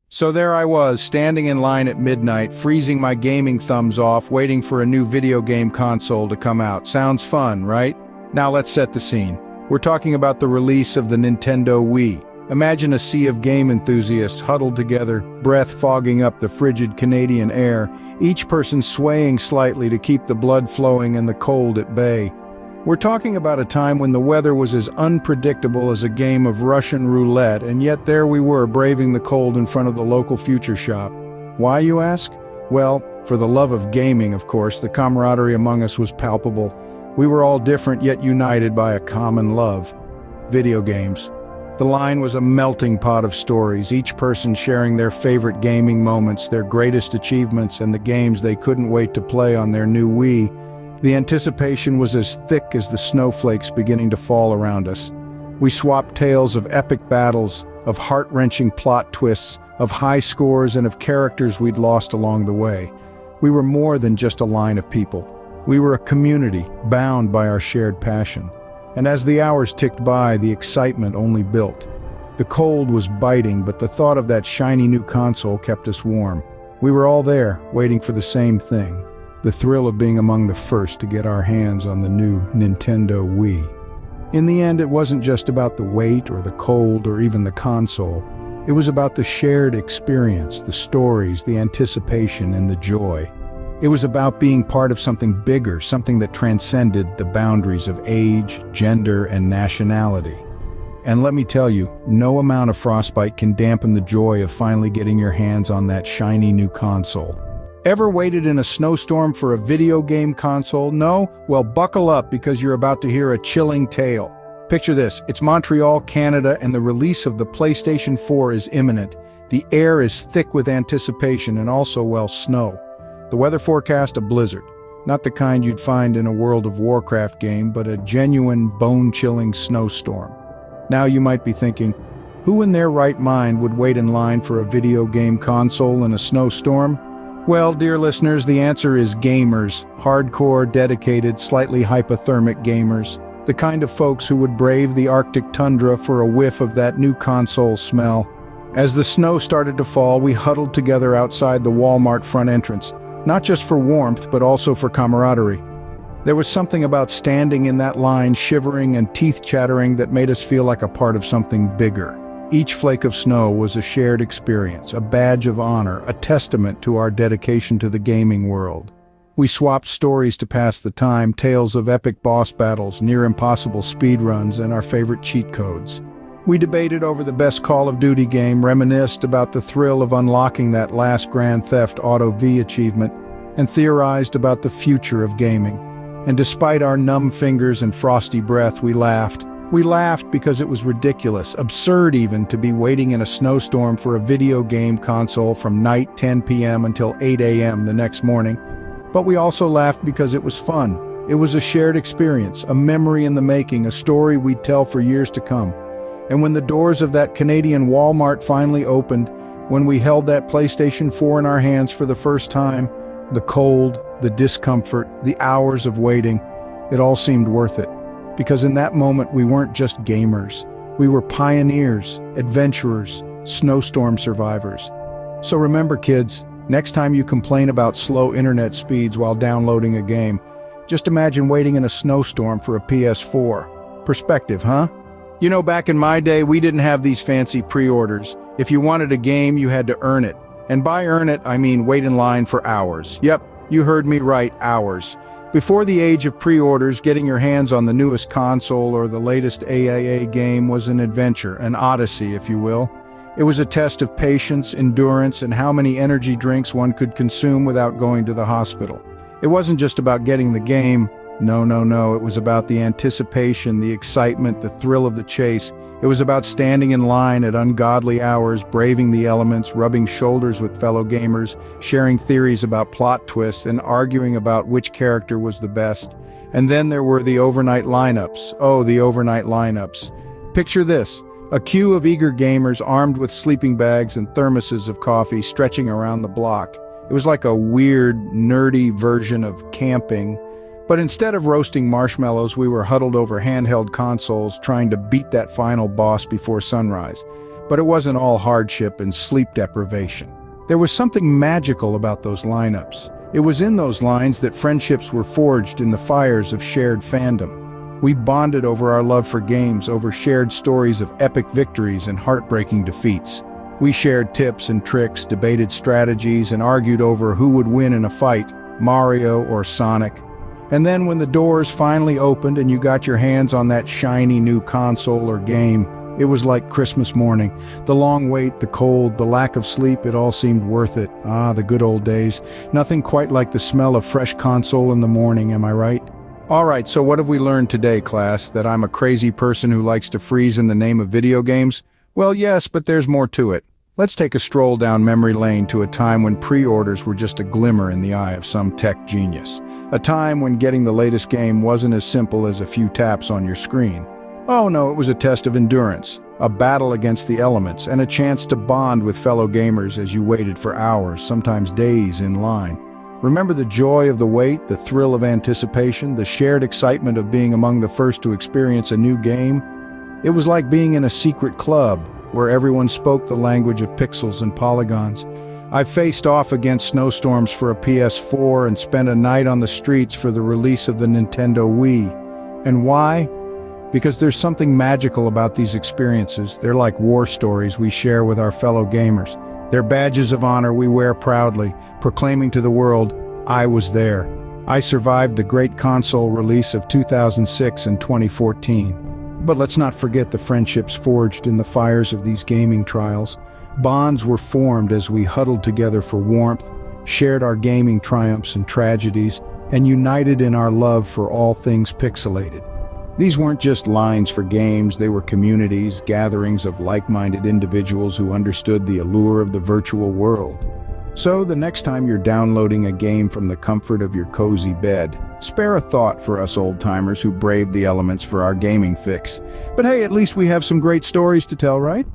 So there I was, standing in line at midnight, freezing my gaming thumbs off, waiting for a new video game console to come out. Sounds fun, right? Now let's set the scene. We're talking about the release of the Nintendo Wii. Imagine a sea of game enthusiasts huddled together, breath fogging up the frigid Canadian air, each person swaying slightly to keep the blood flowing and the cold at bay. We're talking about a time when the weather was as unpredictable as a game of Russian roulette, and yet there we were, braving the cold in front of the local Future Shop. Why, you ask? Well, for the love of gaming, of course. The camaraderie among us was palpable. We were all different, yet united by a common love: video games. The line was a melting pot of stories, each person sharing their favorite gaming moments, their greatest achievements, and the games they couldn't wait to play on their new Wii. The anticipation was as thick as the snowflakes beginning to fall around us. We swapped tales of epic battles, of heart-wrenching plot twists, of high scores, and of characters we'd lost along the way. We were more than just a line of people. We were a community, bound by our shared passion. And as the hours ticked by, the excitement only built. The cold was biting, but the thought of that shiny new console kept us warm. We were all there, waiting for the same thing: the thrill of being among the first to get our hands on the new Nintendo Wii. In the end, it wasn't just about the wait or the cold or even the console. It was about the shared experience, the stories, the anticipation, and the joy. It was about being part of something bigger, something that transcended the boundaries of age, gender, and nationality. And let me tell you, no amount of frostbite can dampen the joy of finally getting your hands on that shiny new console. Ever waited in a snowstorm for a video game console? No? Well, buckle up, because you're about to hear a chilling tale. Picture this: it's Montreal, Canada, and the release of the PlayStation 4 is imminent. The air is thick with anticipation and also, well, snow. The weather forecast: a blizzard. Not the kind you'd find in a World of Warcraft game, but a genuine, bone-chilling snowstorm. Now you might be thinking, who in their right mind would wait in line for a video game console in a snowstorm? Well, dear listeners, the answer is gamers. Hardcore, dedicated, slightly hypothermic gamers. The kind of folks who would brave the Arctic tundra for a whiff of that new console smell. As the snow started to fall, we huddled together outside the Walmart front entrance. Not just for warmth, but also for camaraderie. There was something about standing in that line, shivering and teeth-chattering, that made us feel like a part of something bigger. Each flake of snow was a shared experience, a badge of honor, a testament to our dedication to the gaming world. We swapped stories to pass the time, tales of epic boss battles, near-impossible speedruns, and our favorite cheat codes. We debated over the best Call of Duty game, reminisced about the thrill of unlocking that last Grand Theft Auto V achievement, and theorized about the future of gaming. And despite our numb fingers and frosty breath, we laughed. We laughed because it was ridiculous, absurd even, to be waiting in a snowstorm for a video game console from night 10 p.m. until 8 a.m. the next morning. But we also laughed because it was fun. It was a shared experience, a memory in the making, a story we'd tell for years to come. And when the doors of that Canadian Walmart finally opened, when we held that PlayStation 4 in our hands for the first time, the cold, the discomfort, the hours of waiting, it all seemed worth it. Because in that moment, we weren't just gamers. We were pioneers, adventurers, snowstorm survivors. So remember, kids, next time you complain about slow internet speeds while downloading a game, just imagine waiting in a snowstorm for a PS4. Perspective, huh? You know, back in my day, we didn't have these fancy pre-orders. If you wanted a game, you had to earn it. And by earn it, I mean wait in line for hours. Yep, you heard me right, hours. Before the age of pre-orders, getting your hands on the newest console or the latest AAA game was an adventure, an odyssey, if you will. It was a test of patience, endurance, and how many energy drinks one could consume without going to the hospital. It wasn't just about getting the game. No. It was about the anticipation, the excitement, the thrill of the chase. It was about standing in line at ungodly hours, braving the elements, rubbing shoulders with fellow gamers, sharing theories about plot twists, and arguing about which character was the best. And then there were the overnight lineups. Oh, the overnight lineups. Picture this: a queue of eager gamers armed with sleeping bags and thermoses of coffee stretching around the block. It was like a weird, nerdy version of camping. But instead of roasting marshmallows, we were huddled over handheld consoles trying to beat that final boss before sunrise. But it wasn't all hardship and sleep deprivation. There was something magical about those lineups. It was in those lines that friendships were forged in the fires of shared fandom. We bonded over our love for games, over shared stories of epic victories and heartbreaking defeats. We shared tips and tricks, debated strategies, and argued over who would win in a fight, Mario or Sonic. And then when the doors finally opened and you got your hands on that shiny new console or game, it was like Christmas morning. The long wait, the cold, the lack of sleep, it all seemed worth it. Ah, the good old days. Nothing quite like the smell of fresh console in the morning, am I right? All right, so what have we learned today, class? That I'm a crazy person who likes to freeze in the name of video games? Well, yes, but there's more to it. Let's take a stroll down memory lane to a time when pre-orders were just a glimmer in the eye of some tech genius. A time when getting the latest game wasn't as simple as a few taps on your screen. Oh no, it was a test of endurance, a battle against the elements, and a chance to bond with fellow gamers as you waited for hours, sometimes days in line. Remember the joy of the wait, the thrill of anticipation, the shared excitement of being among the first to experience a new game? It was like being in a secret club, where everyone spoke the language of pixels and polygons. I faced off against snowstorms for a PS4 and spent a night on the streets for the release of the Nintendo Wii. And why? Because there's something magical about these experiences. They're like war stories we share with our fellow gamers. They're badges of honor we wear proudly, proclaiming to the world, I was there. I survived the great console release of 2006 and 2014. But let's not forget the friendships forged in the fires of these gaming trials. Bonds were formed as we huddled together for warmth, shared our gaming triumphs and tragedies, and united in our love for all things pixelated. These weren't just lines for games, they were communities, gatherings of like-minded individuals who understood the allure of the virtual world. So the next time you're downloading a game from the comfort of your cozy bed, spare a thought for us old-timers who braved the elements for our gaming fix. But hey, at least we have some great stories to tell, right?